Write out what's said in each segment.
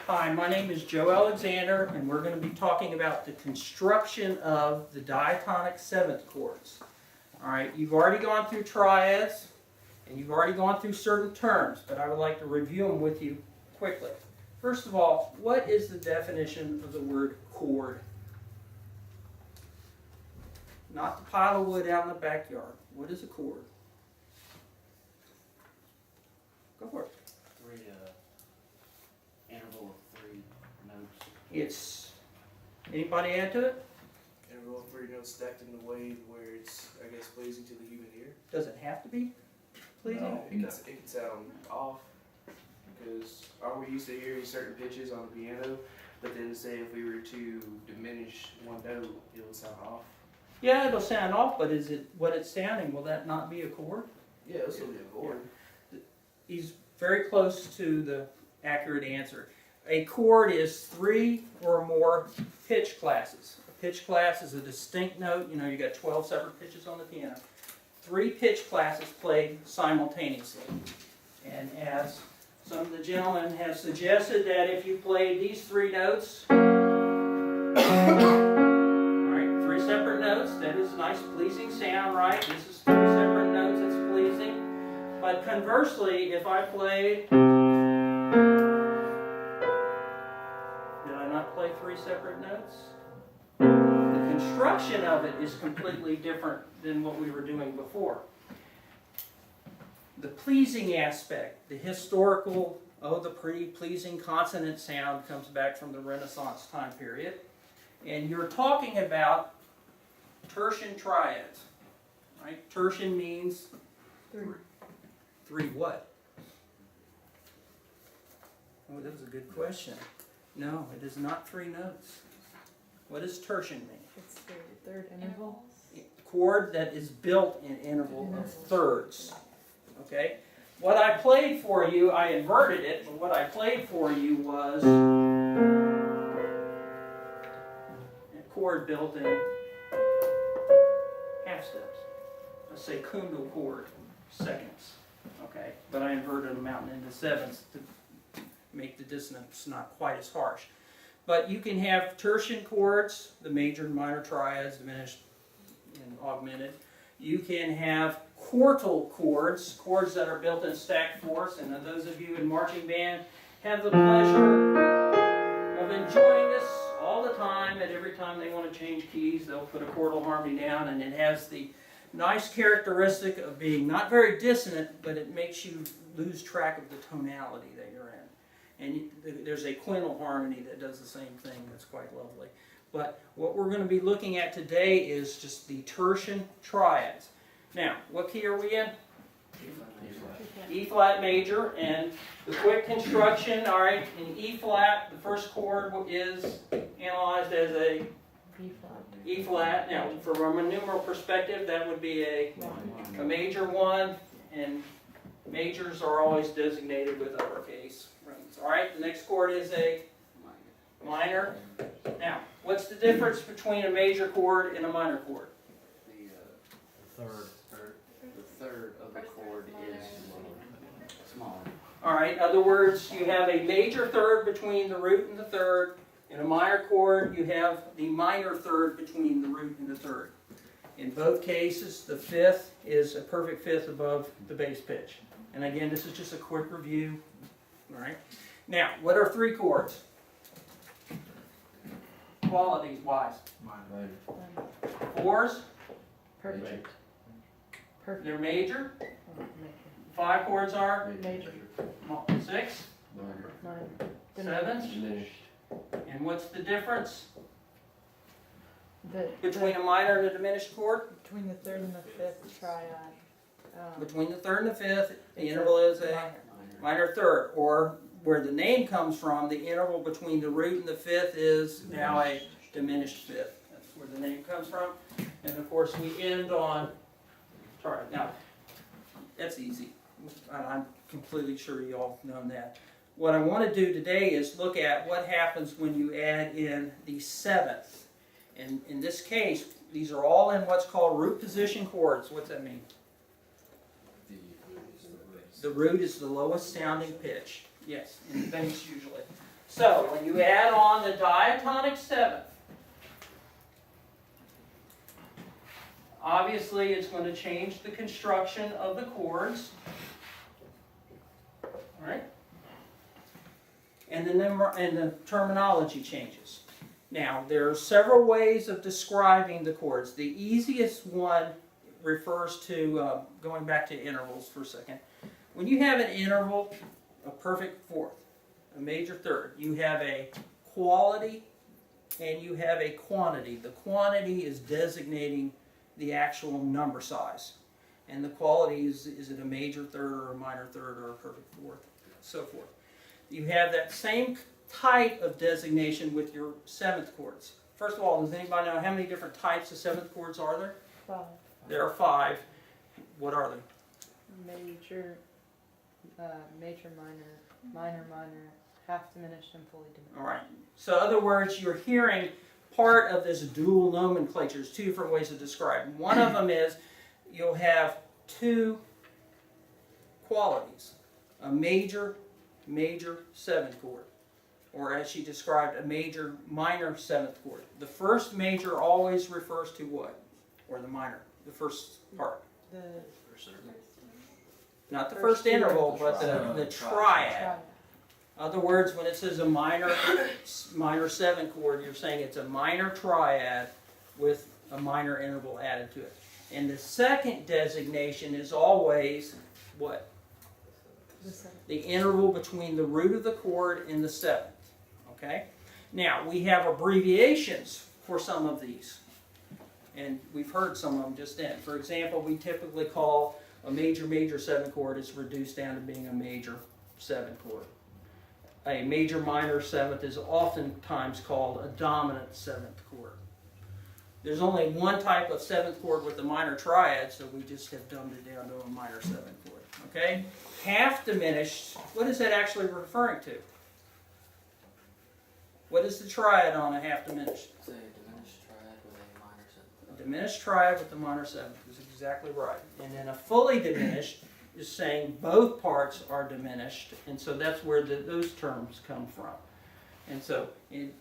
Hi, my name is Joe Alexander, and we're going to be talking about the construction of the diatonic seventh chords. All right, you've already gone through triads, and you've already gone through certain terms, but I would like to review them with you quickly. First of all, what is the definition of the word chord? Not the pile of wood out in the backyard. What is a chord? Go for it. Interval of 3 notes. It's, anybody add to it? Interval of 3 notes stacked in a way where it's, I guess, pleasing to the human ear. Does it have to be pleasing? No, it can sound off, because are we used to hearing certain pitches on the piano, but then say if we were to diminish one note, it would sound off? Yeah, it'll sound off, but is it what it's sounding? Will that not be a chord? Yeah, it'll still be a chord. He's very close to the accurate answer. A chord is 3 or more pitch classes. A pitch class is a distinct note. You know, you got 12 separate pitches on the piano. 3 pitch classes played simultaneously. And as some of the gentlemen have suggested, that if you played these 3 notes, all right, 3 separate notes, that is a nice pleasing sound, right? This is 3 separate notes, it's pleasing. But conversely, if I played, did I not play 3 separate notes? The construction of it is completely different than what we were doing before. The pleasing aspect, the historical, the pretty pleasing consonant sound comes back from the Renaissance time period. And you're talking about tertian triads, right? Tertian means 3 what? Oh, that was a good question. No, it is not 3 notes. What does tertian mean? It's the third interval. Chord that is built in interval of thirds. Okay? What I played for you, I inverted it, but what I played for you was a chord built in half steps. A secundo chord, seconds. Okay? But I inverted them out into sevenths to make the dissonance not quite as harsh. But you can have tertian chords, the major and minor triads, diminished and augmented. You can have quartal chords, chords that are built in stacked fourths, and those of you in marching band have the pleasure of enjoying this all the time. At every time they want to change keys, they'll put a quartal harmony down, and it has the nice characteristic of being not very dissonant, but it makes you lose track of the tonality that you're in. And there's a quintal harmony that does the same thing. That's quite lovely. But what we're going to be looking at today is just the tertian triads. Now, what key are we in? E flat major, and the quick construction, all right, in E flat, the first chord is analyzed as a E flat. Now, from a numeral perspective, that would be a major 1, and majors are always designated with uppercase. All right, the next chord is a minor. Now, what's the difference between a major chord and a minor chord? The third of the chord is smaller. All right, in other words, you have a major third between the root and the third. In a minor chord, you have the minor third between the root and the third. In both cases, the fifth is a perfect fifth above the bass pitch. And again, this is just a quick review. All right. Now, what are 3 chords? Qualities-wise. Fours, Perfect. Perfect. they're major. 5 chords are Major. 6, 9. 7. And what's the difference The, between a minor and a diminished chord? between the third and the fifth triad. Between the third and the fifth, the interval is a minor third. Or where the name comes from, the interval between the root and the fifth is now a diminished fifth. That's where the name comes from. And of course, we end on triad. Now, that's easy. I'm completely sure you all know that. What I want to do today is look at what happens when you add in the seventh. And in this case, these are all in what's called root position chords. What's that mean? The root is the lowest sounding pitch. Yes, in the bass usually. So when you add on the diatonic seventh, obviously it's going to change the construction of the chords. All right? And the terminology changes. Now, there are several ways of describing the chords. The easiest one refers to, going back to intervals for a second. When you have an interval, a perfect fourth, a major third, you have a quality and you have a quantity. The quantity is designating the actual number size. And the quality is it a major third or a minor third or a perfect fourth, so forth. You have that same type of designation with your seventh chords. First of all, does anybody know how many different types of seventh chords are there? 5. There are 5. What are they? Major, major, minor, half diminished, and fully diminished. All right. So, in other words, you're hearing part of this dual nomenclature. There's 2 different ways of describing. One of them is you'll have 2 qualities: a major 7th chord, or as she described, a major minor 7th chord. The first major always refers to what? Or the minor, the first part. Not the first interval, but the triad. In other words, when it says a minor 7 chord, you're saying it's a minor triad with a minor interval added to it. And the second designation is always what? The interval between the root of the chord and the 7th. Okay? Now, we have abbreviations for some of these. And we've heard some of them just then. For example, we typically call a major 7th chord is reduced down to being a major 7th chord. A major minor 7th is oftentimes called a dominant 7th chord. There's only one type of 7th chord with the minor triad, so we just have dumbed it down to a minor 7th chord. Okay? Half diminished, what is that actually referring to? What is the triad on a half diminished? It's a diminished triad with a minor seventh. A diminished triad with the minor 7th is exactly right. And then a fully diminished is saying both parts are diminished, and so that's where those terms come from. And so you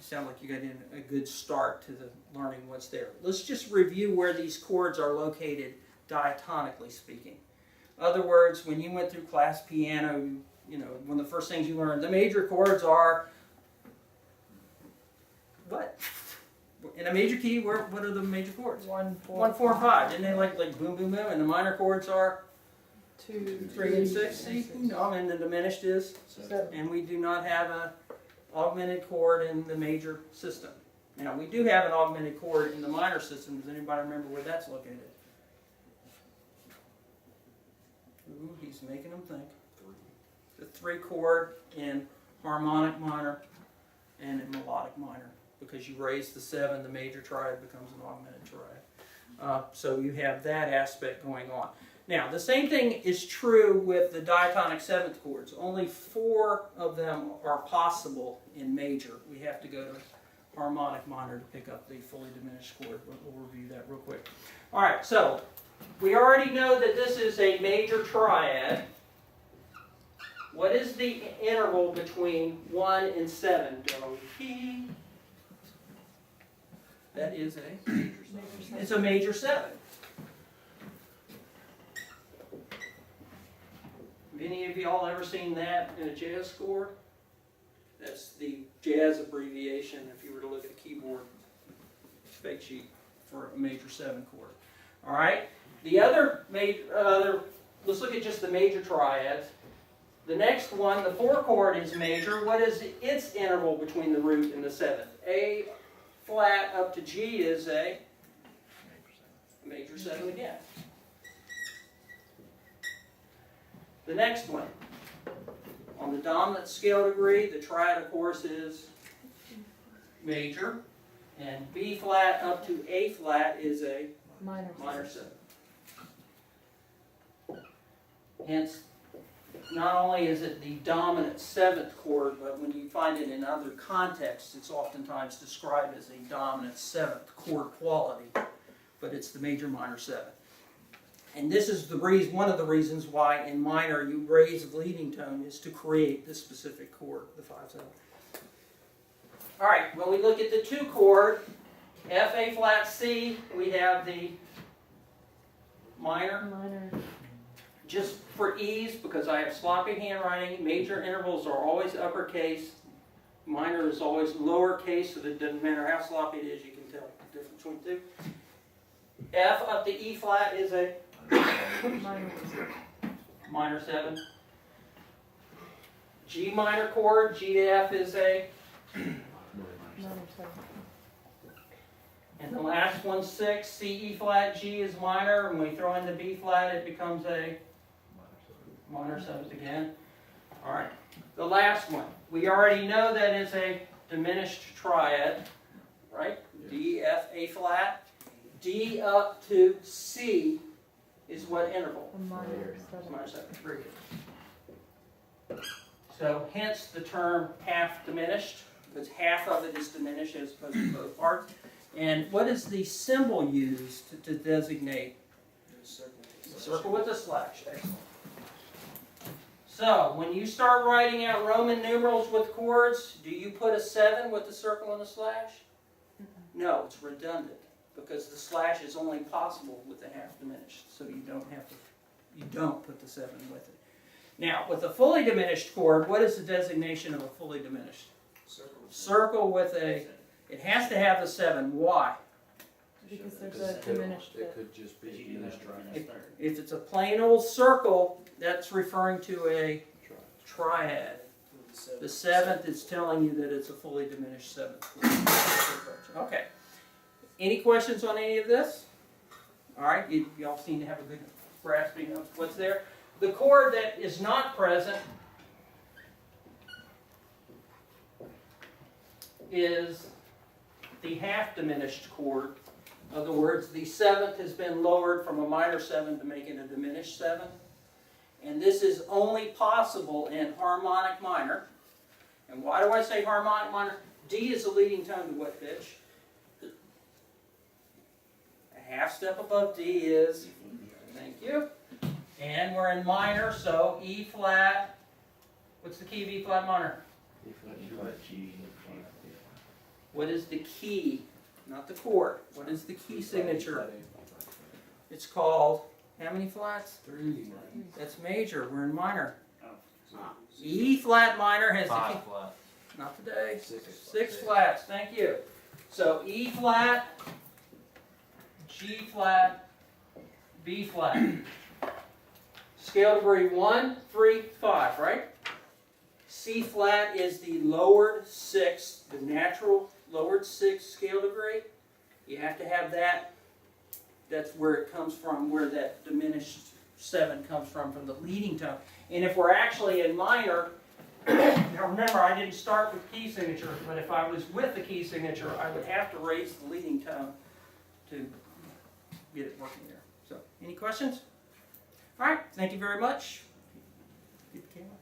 sound like you got in a good start to the learning what's there. Let's just review where these chords are located diatonically speaking. In other words, when you went through class piano, you know, one of the first things you learned, the major chords are what? In a major key, what are the major chords? 1, 1, 4, and 5. Didn't they like boom, boom, boom? And the minor chords are 2, 3 and 6. See, you know, and the diminished is. 7. And we do not have an augmented chord in the major system. Now, we do have an augmented chord in the minor system. Does anybody remember where that's located? Ooh, he's making them think. The 3 chord in harmonic minor and in melodic minor. Because you raise the 7, the major triad becomes an augmented triad. So you have that aspect going on. Now, the same thing is true with the diatonic 7th chords. Only 4 of them are possible in major. We have to go to harmonic minor to pick up the fully diminished chord. We'll review that real quick. All right, so we already know that this is a major triad. What is the interval between 1 and 7? Do, he. That is it's a major 7. Have any of y'all ever seen that in a jazz score? That's the jazz abbreviation if you were to look at a keyboard fake sheet for a major 7 chord. All right? The other let's look at just the major triads. The next one, the 4 chord is major. What is its interval between the root and the 7th? A flat up to G is a major 7 again. The next one, on the dominant scale degree, the triad, of course, is major, and B flat up to A flat is a minor 7. Hence, not only is it the dominant 7th chord, but when you find it in other contexts, it's oftentimes described as a dominant 7th chord quality, but it's the major minor 7. And this is the reason, one of the reasons why in minor you raise the leading tone is to create this specific chord, the 5/7. All right, when we look at the 2 chord, F, A flat, C, we have the minor. Minor. Just for ease, because I have sloppy handwriting, major intervals are always uppercase, minor is always lowercase, so that it doesn't matter how sloppy it is, you can tell the difference between the two. F up to E flat is a Minor. minor 7. G minor chord, G to F is a, Minor 7. and the last one 6, C, E flat, G is minor, and when we throw in the B flat, it becomes a minor 7th again. All right, the last one. We already know that it's a diminished triad, right? D, F, A flat. D up to C is what interval? A minor It's 7. minor 7. Very good. So hence the term half diminished, because half of it is diminished as opposed to both parts. And what is the symbol used to designate? Circle with a slash. Excellent. So when you start writing out Roman numerals with chords, do you put a 7 with the circle and a slash? No, it's redundant, because the slash is only possible with the half diminished, so you don't put the 7 with it. Now, with a fully diminished chord, what is the designation of a fully diminished? Circle with a, it has to have the 7. Why? Because there's a diminished It bit. could just be diminished If it's a plain old circle, that's referring to a triad. The 7th is telling you that it's a fully diminished 7th. Okay. Any questions on any of this? All right, y'all seem to have a good grasping of what's there. The chord that is not present is the half diminished chord. In other words, the 7th has been lowered from a minor 7 to make it a diminished 7. And this is only possible in harmonic minor. And why do I say harmonic minor? D is the leading tone to what pitch? A half step above D is, thank you. And we're in minor, so E flat. What's the key of E flat minor? What is the key? Not the chord. What is the key signature? It's called, how many flats? 3. That's major. We're in minor. E flat minor has the key. 5 flat. Not today. 6. 6 flats. Thank you. So E flat, G flat, B flat. Scale degree 1, 3, 5, right? C flat is the lowered 6th, the natural lowered 6th scale degree. You have to have that. That's where it comes from, where that diminished 7 comes from the leading tone. And if we're actually in minor, now remember I didn't start with key signature, but if I was with the key signature, I would have to raise the leading tone to get it working there. So, any questions? All right, thank you very much. Get the camera.